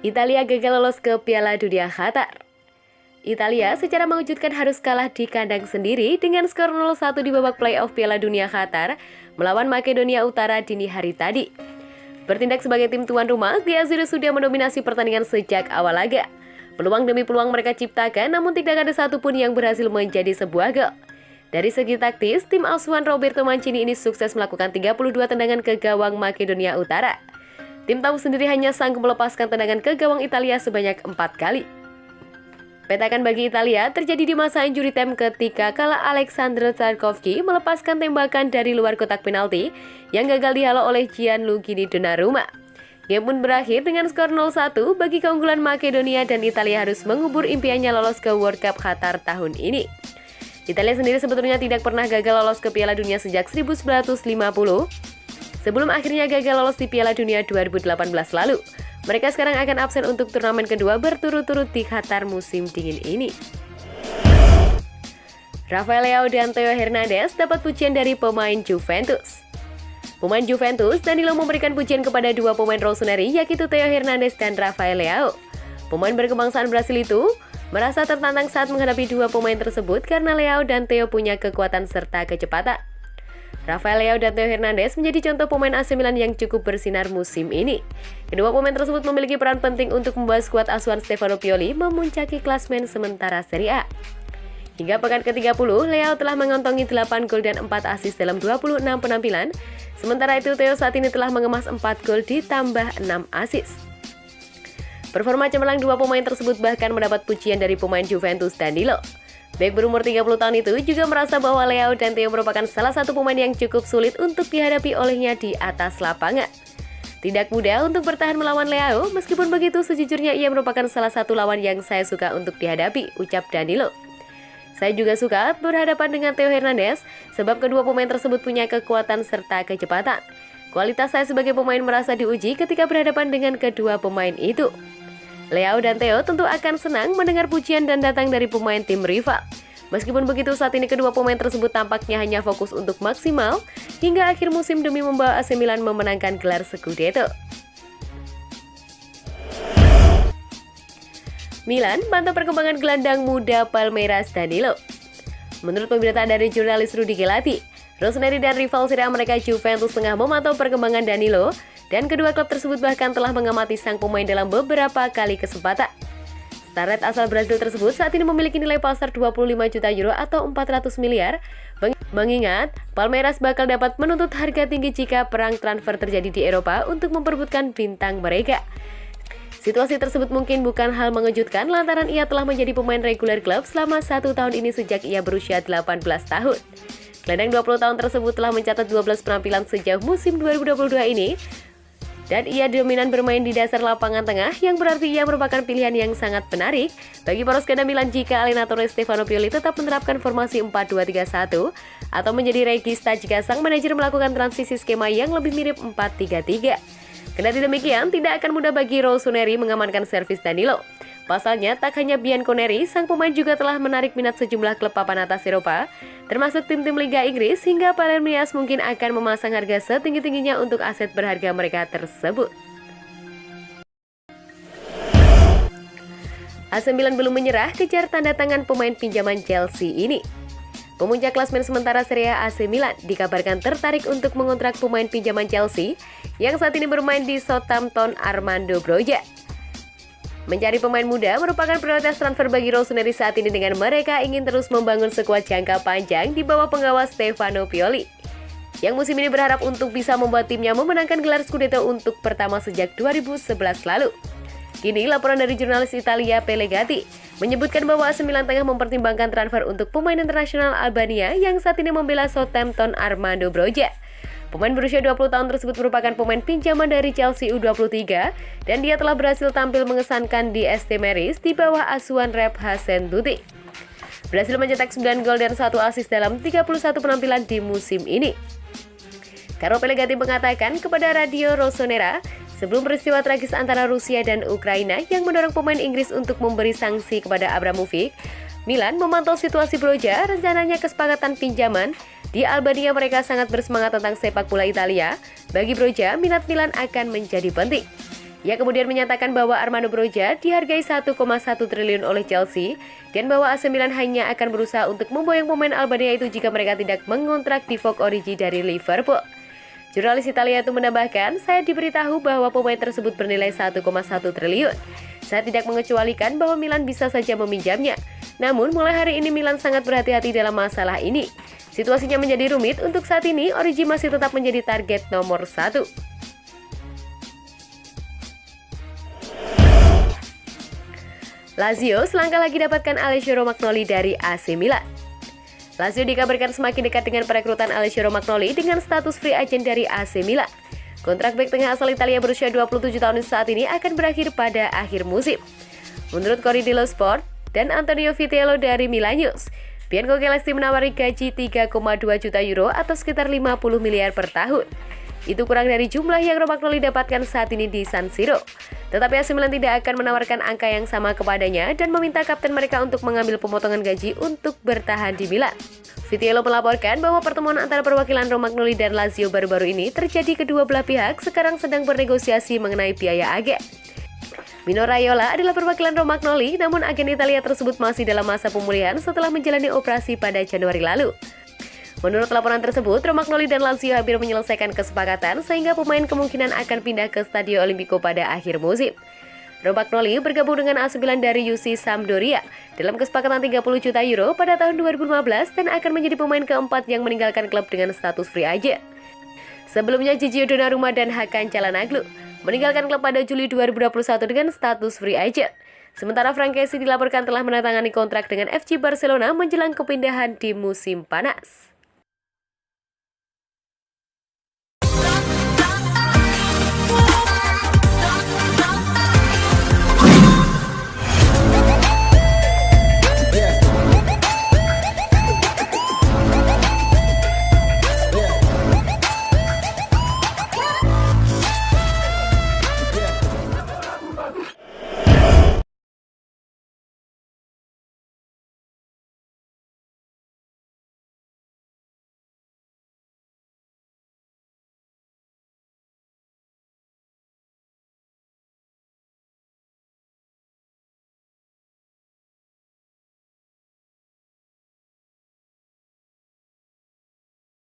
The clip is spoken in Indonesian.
Italia gagal lolos ke Piala Dunia Qatar. Italia secara mengejutkan harus kalah di kandang sendiri dengan skor 0-1 di babak playoff Piala Dunia Qatar melawan Makedonia Utara dini hari tadi. Bertindak sebagai tim tuan rumah, The Azzurri sudah mendominasi pertandingan sejak awal laga. Peluang demi peluang mereka ciptakan, namun tidak ada satupun yang berhasil menjadi sebuah gol. Dari segi taktis, tim asuhan Roberto Mancini ini sukses melakukan 32 tendangan ke gawang Makedonia Utara. Tim tamu sendiri hanya sanggup melepaskan tendangan ke gawang Italia sebanyak 4 kali. Petakan bagi Italia terjadi di masa injury time ketika kala Alexander Tarkowski melepaskan tembakan dari luar kotak penalti yang gagal dihalau oleh Gianluigi Donnarumma. Game pun berakhir dengan skor 0-1 bagi keunggulan Makedonia dan Italia harus mengubur impiannya lolos ke World Cup Qatar tahun ini. Italia sendiri sebetulnya tidak pernah gagal lolos ke Piala Dunia sejak 1950. Sebelum akhirnya gagal lolos di Piala Dunia 2018 lalu. Mereka sekarang akan absen untuk turnamen kedua berturut-turut di Qatar musim dingin ini. Rafael Leao dan Theo Hernandez dapat pujian dari pemain Juventus. Pemain Juventus, Danilo memberikan pujian kepada dua pemain Rossoneri, yaitu Theo Hernandez dan Rafael Leao. Pemain berkebangsaan Brasil itu merasa tertantang saat menghadapi dua pemain tersebut karena Leao dan Theo punya kekuatan serta kecepatan. Rafael Leao dan Theo Hernandez menjadi contoh pemain AC Milan yang cukup bersinar musim ini. Kedua pemain tersebut memiliki peran penting untuk membawa skuad asuhan Stefano Pioli memuncaki klasmen sementara Serie A. Hingga pekan ke-30, Leao telah mengantongi 8 gol dan 4 assist dalam 26 penampilan. Sementara itu, Theo saat ini telah mengemas 4 gol ditambah 6 assist. Performa cemerlang dua pemain tersebut bahkan mendapat pujian dari pemain Juventus Danilo. Bek berumur 30 tahun itu juga merasa bahwa Leao dan Theo merupakan salah satu pemain yang cukup sulit untuk dihadapi olehnya di atas lapangan. Tidak mudah untuk bertahan melawan Leao, meskipun begitu sejujurnya ia merupakan salah satu lawan yang saya suka untuk dihadapi, ucap Danilo. Saya juga suka berhadapan dengan Theo Hernandez, sebab kedua pemain tersebut punya kekuatan serta kecepatan. Kualitas saya sebagai pemain merasa diuji ketika berhadapan dengan kedua pemain itu. Leao dan Theo tentu akan senang mendengar pujian dan datang dari pemain tim rival. Meskipun begitu, saat ini kedua pemain tersebut tampaknya hanya fokus untuk maksimal hingga akhir musim demi membawa AC Milan memenangkan gelar Scudetto. Milan pantau perkembangan gelandang muda Palmeiras Danilo. Menurut pemberitaan dari jurnalis Rudy Gelati, Rossoneri dan rival Serie A mereka Juventus tengah memantau perkembangan Danilo. Dan kedua klub tersebut bahkan telah mengamati sang pemain dalam beberapa kali kesempatan. Starlet asal Brasil tersebut saat ini memiliki nilai pasar 25 juta euro atau 400 miliar. Mengingat, Palmeiras bakal dapat menuntut harga tinggi jika perang transfer terjadi di Eropa untuk memperebutkan bintang mereka. Situasi tersebut mungkin bukan hal mengejutkan lantaran ia telah menjadi pemain reguler klub selama 1 tahun ini sejak ia berusia 18 tahun. Gelandang 20 tahun tersebut telah mencatat 12 penampilan sejauh musim 2022 ini. Dan ia dominan bermain di dasar lapangan tengah yang berarti ia merupakan pilihan yang sangat menarik bagi poros ganda Milan jika Allenatore Stefano Pioli tetap menerapkan formasi 4-2-3-1 atau menjadi regista jika sang manajer melakukan transisi skema yang lebih mirip 4-3-3. Kendati demikian, tidak akan mudah bagi Rossoneri mengamankan servis Danilo. Pasalnya, tak hanya Bianconeri, sang pemain juga telah menarik minat sejumlah klub papan atas Eropa, termasuk tim-tim Liga Inggris, hingga Palmeiras mungkin akan memasang harga setinggi-tingginya untuk aset berharga mereka tersebut. AC Milan belum menyerah kejar tanda tangan pemain pinjaman Chelsea ini. Pemuncak klasmen sementara Serie A AC Milan dikabarkan tertarik untuk mengontrak pemain pinjaman Chelsea yang saat ini bermain di Southampton, Armando Broja. Mencari pemain muda merupakan prioritas transfer bagi Rossoneri saat ini dengan mereka ingin terus membangun skuad jangka panjang di bawah pengawas Stefano Pioli, yang musim ini berharap untuk bisa membuat timnya memenangkan gelar Scudetto untuk pertama sejak 2011 lalu. Kini laporan dari jurnalis Italia Pellegatti menyebutkan bahwa AC Milan tengah mempertimbangkan transfer untuk pemain internasional Albania yang saat ini membela Southampton Armando Broja. Pemain berusia 20 tahun tersebut merupakan pemain pinjaman dari Chelsea U23 dan dia telah berhasil tampil mengesankan di ST Maris di bawah asuhan Rep Hasenhuttl. Berhasil mencetak 9 gol dan 1 assist dalam 31 penampilan di musim ini. Carlo Pellegatti mengatakan kepada Radio Rossonera, sebelum peristiwa tragis antara Rusia dan Ukraina yang mendorong pemain Inggris untuk memberi sanksi kepada Abramovich, Milan memantau situasi Broja. Rencananya kesepakatan pinjaman di Albania mereka sangat bersemangat tentang sepak bola Italia. Bagi Broja, minat Milan akan menjadi penting. Ia kemudian menyatakan bahwa Armando Broja dihargai 1,1 triliun oleh Chelsea dan bahwa AC Milan hanya akan berusaha untuk memboyong pemain Albania itu jika mereka tidak mengontrak Divock Origi dari Liverpool. Jurnalis Italia itu menambahkan, saya diberitahu bahwa pemain tersebut bernilai 1,1 triliun. Saya tidak mengecualikan bahwa Milan bisa saja meminjamnya. Namun mulai hari ini Milan sangat berhati-hati dalam masalah ini. Situasinya menjadi rumit, untuk saat ini Origi masih tetap menjadi target nomor 1. Lazio selangkah lagi dapatkan Alessio Romagnoli dari AC Milan. Lazio dikabarkan semakin dekat dengan perekrutan Alessio Romagnoli dengan status free agent dari AC Milan. Kontrak bek tengah asal Italia berusia 27 tahun saat ini akan berakhir pada akhir musim. Menurut Corriere dello Sport dan Antonio Vitello dari Milan News, Bianco Celesti menawari gaji 3,2 juta euro atau sekitar 50 miliar per tahun. Itu kurang dari jumlah yang Romagnoli dapatkan saat ini di San Siro. Tetapi AC Milan tidak akan menawarkan angka yang sama kepadanya dan meminta kapten mereka untuk mengambil pemotongan gaji untuk bertahan di Milan. Vitello melaporkan bahwa pertemuan antara perwakilan Romagnoli dan Lazio baru-baru ini terjadi, kedua belah pihak sekarang sedang bernegosiasi mengenai biaya agen. Mino Raiola adalah perwakilan Romagnoli, namun agen Italia tersebut masih dalam masa pemulihan setelah menjalani operasi pada Januari lalu. Menurut laporan tersebut, Romagnoli dan Lazio hampir menyelesaikan kesepakatan sehingga pemain kemungkinan akan pindah ke Stadio Olimpico pada akhir musim. Romagnoli bergabung dengan AC Milan dari UC Sampdoria dalam kesepakatan 30 juta euro pada tahun 2015 dan akan menjadi pemain keempat yang meninggalkan klub dengan status free agent. Sebelumnya Gigio Donnarumma dan Hakan Çalhanoğlu meninggalkan klub pada Juli 2021 dengan status free agent. Sementara Frank Kessie dilaporkan telah menandatangani kontrak dengan FC Barcelona menjelang kepindahan di musim panas.